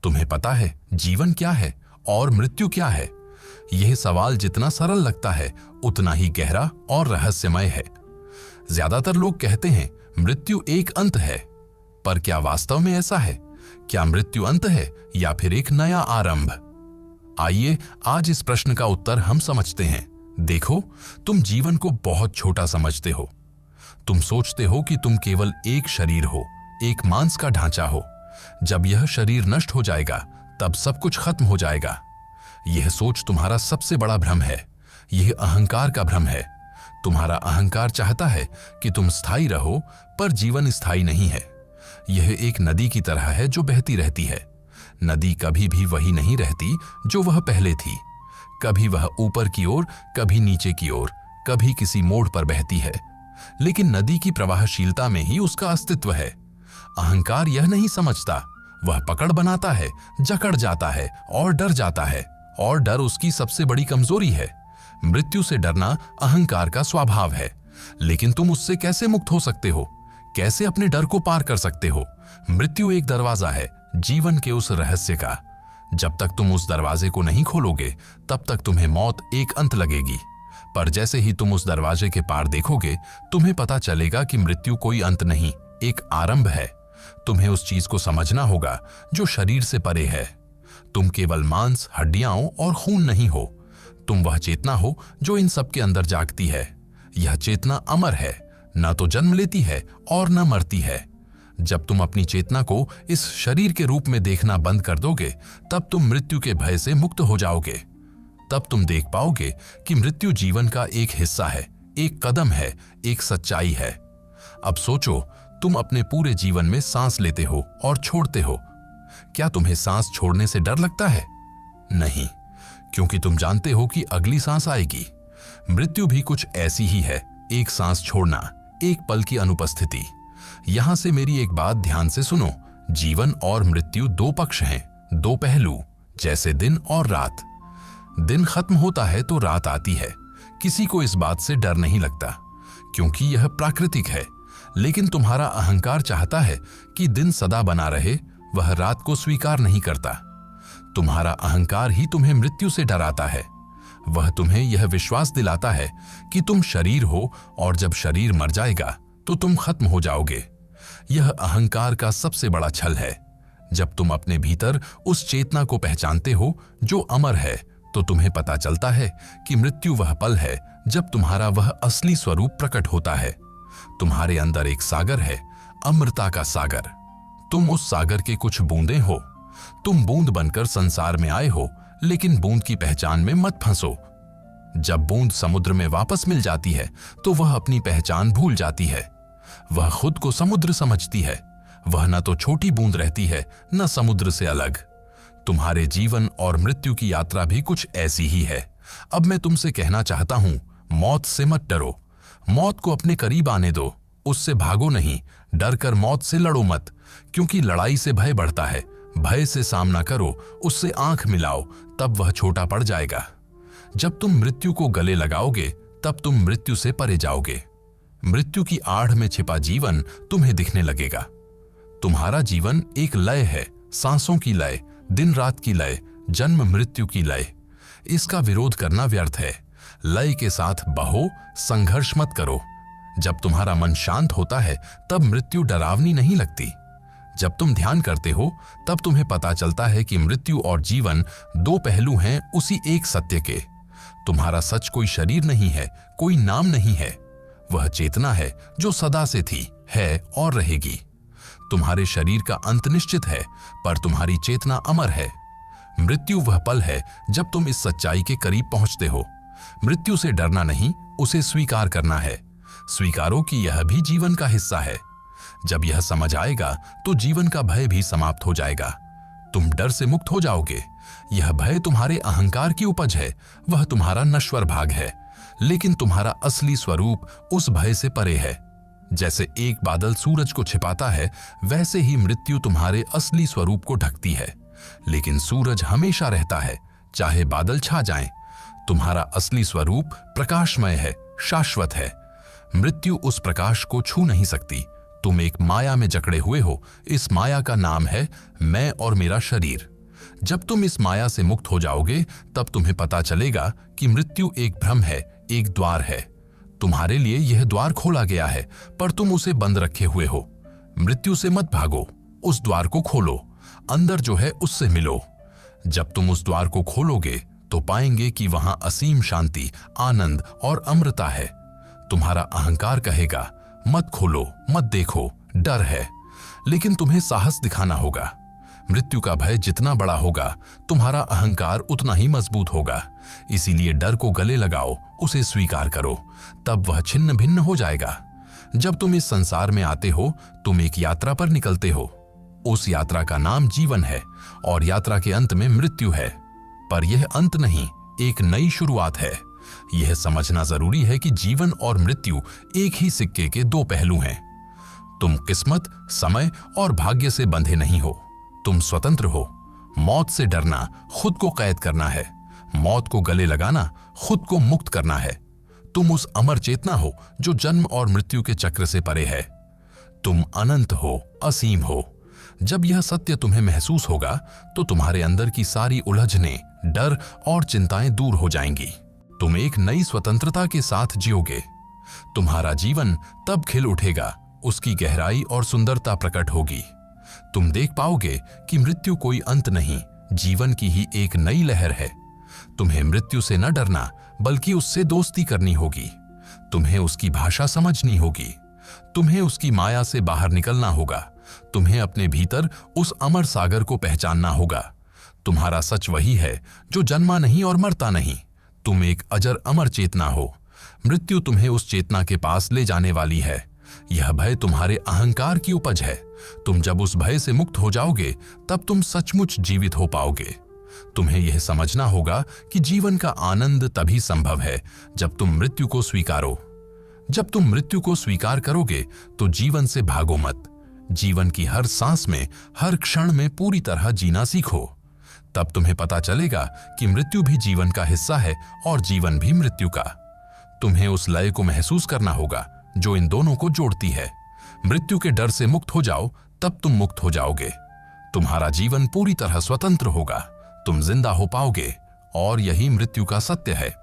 तुम्हें पता है जीवन क्या है और मृत्यु क्या है? यह सवाल जितना सरल लगता है उतना ही गहरा और रहस्यमय है। ज्यादातर लोग कहते हैं मृत्यु एक अंत है, पर क्या वास्तव में ऐसा है? क्या मृत्यु अंत है या फिर एक नया आरंभ? आइए आज इस प्रश्न का उत्तर हम समझते हैं। देखो, तुम जीवन को बहुत छोटा समझते हो। तुम सोचते हो कि तुम केवल एक शरीर हो, एक मांस का ढांचा हो। जब यह शरीर नष्ट हो जाएगा तब सब कुछ खत्म हो जाएगा। यह सोच तुम्हारा सबसे बड़ा भ्रम है। यह अहंकार का भ्रम है। तुम्हारा अहंकार चाहता है कि तुम स्थायी रहो, पर जीवन स्थायी नहीं है। यह एक नदी की तरह है जो बहती रहती है। नदी कभी भी वही नहीं रहती जो वह पहले थी। कभी वह ऊपर की ओर, कभी नीचे की ओर, कभी किसी मोड़ पर बहती है, लेकिन नदी की प्रवाहशीलता में ही उसका अस्तित्व है। अहंकार यह नहीं समझता। वह पकड़ बनाता है, जकड़ जाता है और डर जाता है, और डर उसकी सबसे बड़ी कमजोरी है। मृत्यु से डरना अहंकार का स्वभाव है, लेकिन तुम उससे कैसे मुक्त हो सकते हो? कैसे अपने डर को पार कर सकते हो? मृत्यु एक दरवाजा है जीवन के उस रहस्य का। जब तक तुम उस दरवाजे को नहीं खोलोगे तब तक तुम्हें मौत एक अंत लगेगी, पर जैसे ही तुम उस दरवाजे के पार देखोगे तुम्हें पता चलेगा कि मृत्यु कोई अंत नहीं, एक आरंभ है। तुम्हें उस चीज को समझना होगा जो शरीर से परे है। तुम केवल मांस, हड्डियां और खून नहीं हो। तुम वह चेतना हो जो इन सब के अंदर जागती है। यह चेतना अमर है, न तो जन्म लेती है और न मरती है। जब तुम अपनी चेतना को इस शरीर के रूप में देखना बंद कर दोगे तब तुम मृत्यु के भय से मुक्त हो जाओगे। तब तुम देख पाओगे कि मृत्यु जीवन का एक हिस्सा है, एक कदम है, एक सच्चाई है। अब सोचो, तुम अपने पूरे जीवन में सांस लेते हो और छोड़ते हो। क्या तुम्हें सांस छोड़ने से डर लगता है? नहीं, क्योंकि तुम जानते हो कि अगली सांस आएगी। मृत्यु भी कुछ ऐसी ही है, एक सांस छोड़ना, एक पल की अनुपस्थिति। यहां से मेरी एक बात ध्यान से सुनो। जीवन और मृत्यु दो पक्ष हैं, दो पहलू, जैसे दिन और रात। दिन खत्म होता है तो रात आती है। किसी को इस बात से डर नहीं लगता, क्योंकि यह प्राकृतिक है। लेकिन तुम्हारा अहंकार चाहता है कि दिन सदा बना रहे, वह रात को स्वीकार नहीं करता। तुम्हारा अहंकार ही तुम्हें मृत्यु से डराता है। वह तुम्हें यह विश्वास दिलाता है कि तुम शरीर हो और जब शरीर मर जाएगा तो तुम खत्म हो जाओगे। यह अहंकार का सबसे बड़ा छल है। जब तुम अपने भीतर उस चेतना को पहचानते हो जो अमर है, तो तुम्हें पता चलता है कि मृत्यु वह पल है जब तुम्हारा वह असली स्वरूप प्रकट होता है। तुम्हारे अंदर एक सागर है, अमृता का सागर। तुम उस सागर के कुछ बूंदें हो। तुम बूंद बनकर संसार में आए हो, लेकिन बूंद की पहचान में मत फंसो। जब बूंद समुद्र में वापस मिल जाती है तो वह अपनी पहचान भूल जाती है। वह खुद को समुद्र समझती है। वह न तो छोटी बूंद रहती है, न समुद्र से अलग। तुम्हारे जीवन और मृत्यु की यात्रा भी कुछ ऐसी ही है। अब मैं तुमसे कहना चाहता हूं, मौत से मत डरो। मौत को अपने करीब आने दो, उससे भागो नहीं। डर कर मौत से लड़ो मत, क्योंकि लड़ाई से भय बढ़ता है। भय से सामना करो, उससे आंख मिलाओ, तब वह छोटा पड़ जाएगा। जब तुम मृत्यु को गले लगाओगे तब तुम मृत्यु से परे जाओगे। मृत्यु की आड़ में छिपा जीवन तुम्हें दिखने लगेगा। तुम्हारा जीवन एक लय है, सांसों की लय, दिन रात की लय, जन्म मृत्यु की लय। इसका विरोध करना व्यर्थ है। लय के साथ बहो, संघर्ष मत करो। जब तुम्हारा मन शांत होता है तब मृत्यु डरावनी नहीं लगती। जब तुम ध्यान करते हो तब तुम्हें पता चलता है कि मृत्यु और जीवन दो पहलू हैं उसी एक सत्य के। तुम्हारा सच कोई शरीर नहीं है, कोई नाम नहीं है। वह चेतना है जो सदा से थी, है और रहेगी। तुम्हारे शरीर का अंत निश्चित है, पर तुम्हारी चेतना अमर है। मृत्यु वह पल है जब तुम इस सच्चाई के करीब पहुंचते हो। मृत्यु से डरना नहीं, उसे स्वीकार करना है। स्वीकारो कि यह भी जीवन का हिस्सा है। जब यह समझ आएगा तो जीवन का भय भी समाप्त हो जाएगा। तुम डर से मुक्त हो जाओगे। यह भय तुम्हारे अहंकार की उपज है, वह तुम्हारा नश्वर भाग है। लेकिन तुम्हारा असली स्वरूप उस भय से परे है। जैसे एक बादल सूरज को छिपाता है, वैसे ही मृत्यु तुम्हारे असली स्वरूप को ढकती है। लेकिन सूरज हमेशा रहता है, चाहे बादल छा जाएं। तुम्हारा असली स्वरूप प्रकाशमय है, शाश्वत है। मृत्यु उस प्रकाश को छू नहीं सकती, तुम एक माया में जकड़े हुए हो। इस माया का नाम है मैं और मेरा शरीर। जब तुम इस माया से मुक्त हो जाओगे तब तुम्हें पता चलेगा कि मृत्यु एक भ्रम है, एक द्वार है। तुम्हारे लिए यह द्वार खोला गया है, पर तुम उसे बंद रखे हुए हो। मृत्यु से मत भागो, उस द्वार को खोलो, अंदर जो है उससे मिलो। जब तुम उस द्वार को खोलोगे तो पाएंगे कि वहां असीम शांति, आनंद और अमृता है। तुम्हारा अहंकार कहेगा मत खोलो, मत देखो, डर है, लेकिन तुम्हें साहस दिखाना होगा। मृत्यु का भय जितना बड़ा होगा, तुम्हारा अहंकार उतना ही मजबूत होगा। इसीलिए डर को गले लगाओ, उसे स्वीकार करो, तब वह छिन्न भिन्न हो जाएगा। जब तुम इस संसार में आते हो, तुम एक यात्रा पर निकलते हो। उस यात्रा का नाम जीवन है और यात्रा के अंत में मृत्यु है। पर यह अंत नहीं, एक नई शुरुआत है। यह समझना जरूरी है कि जीवन और मृत्यु एक ही सिक्के के दो पहलू हैं। तुम किस्मत, समय और भाग्य से बंधे नहीं हो, तुम स्वतंत्र हो। मौत से डरना खुद को कैद करना है, मौत को गले लगाना खुद को मुक्त करना है। तुम उस अमर चेतना हो जो जन्म और मृत्यु के चक्र से परे है। तुम अनंत हो, असीम हो। जब यह सत्य तुम्हें महसूस होगा तो तुम्हारे अंदर की सारी उलझनें, डर और चिंताएं दूर हो जाएंगी। तुम एक नई स्वतंत्रता के साथ जियोगे। तुम्हारा जीवन तब खिल उठेगा, उसकी गहराई और सुंदरता प्रकट होगी। तुम देख पाओगे कि मृत्यु कोई अंत नहीं, जीवन की ही एक नई लहर है। तुम्हें मृत्यु से न डरना, बल्कि उससे दोस्ती करनी होगी। तुम्हें उसकी भाषा समझनी होगी। तुम्हें उसकी माया से बाहर निकलना होगा। तुम्हें अपने भीतर उस अमर सागर को पहचानना होगा। तुम्हारा सच वही है जो जन्मा नहीं और मरता नहीं। तुम एक अजर अमर चेतना हो। मृत्यु तुम्हें उस चेतना के पास ले जाने वाली है। यह भय तुम्हारे अहंकार की उपज है। तुम जब उस भय से मुक्त हो जाओगे तब तुम सचमुच जीवित हो पाओगे। तुम्हें यह समझना होगा कि जीवन का आनंद तभी संभव है जब तुम मृत्यु को स्वीकारो। जब तुम मृत्यु को स्वीकार करोगे तो जीवन से भागो मत। जीवन की हर सांस में, हर क्षण में पूरी तरह जीना सीखो। तब तुम्हें पता चलेगा कि मृत्यु भी जीवन का हिस्सा है और जीवन भी मृत्यु का। तुम्हें उस लय को महसूस करना होगा जो इन दोनों को जोड़ती है। मृत्यु के डर से मुक्त हो जाओ, तब तुम मुक्त हो जाओगे। तुम्हारा जीवन पूरी तरह स्वतंत्र होगा। तुम जिंदा हो पाओगे और यही मृत्यु का सत्य है।